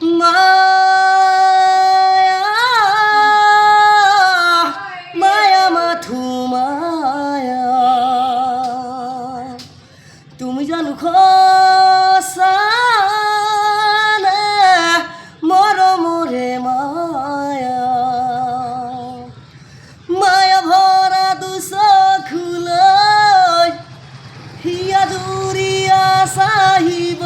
মায়া মায়া Matthew মায়া তুমি জানো খসানে মরমরে মায়া মায়া ভরা দুচখুলৈ হিয়া দুরিয়া চাহিব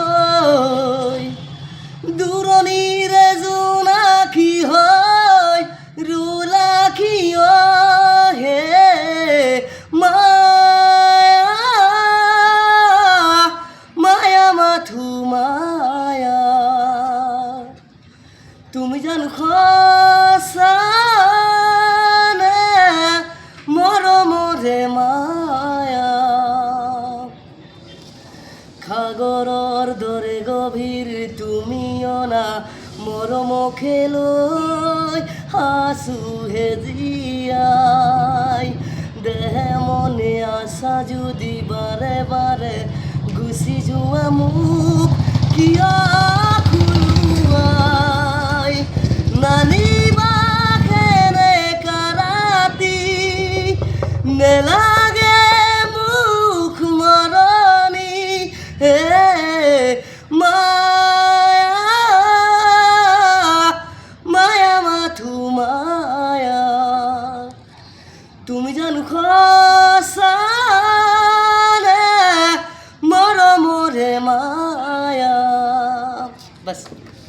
দূৰণিৰে জোনাকী হৈ ৰুলাখী হে মায়া মায়া মাথো মায়া তুমি জানো খসানে মৰমৰে মায়া সাগৰৰ দৰে গভীৰ তুমি অনা মৰমকে লৈ আছোহে জীয়াই দেহে মনে আছা যদি বাৰে বাৰে গুচি যোৱা মোক কিয় খুলুৱাই নানিবা কেনেকা ৰাতি নেলা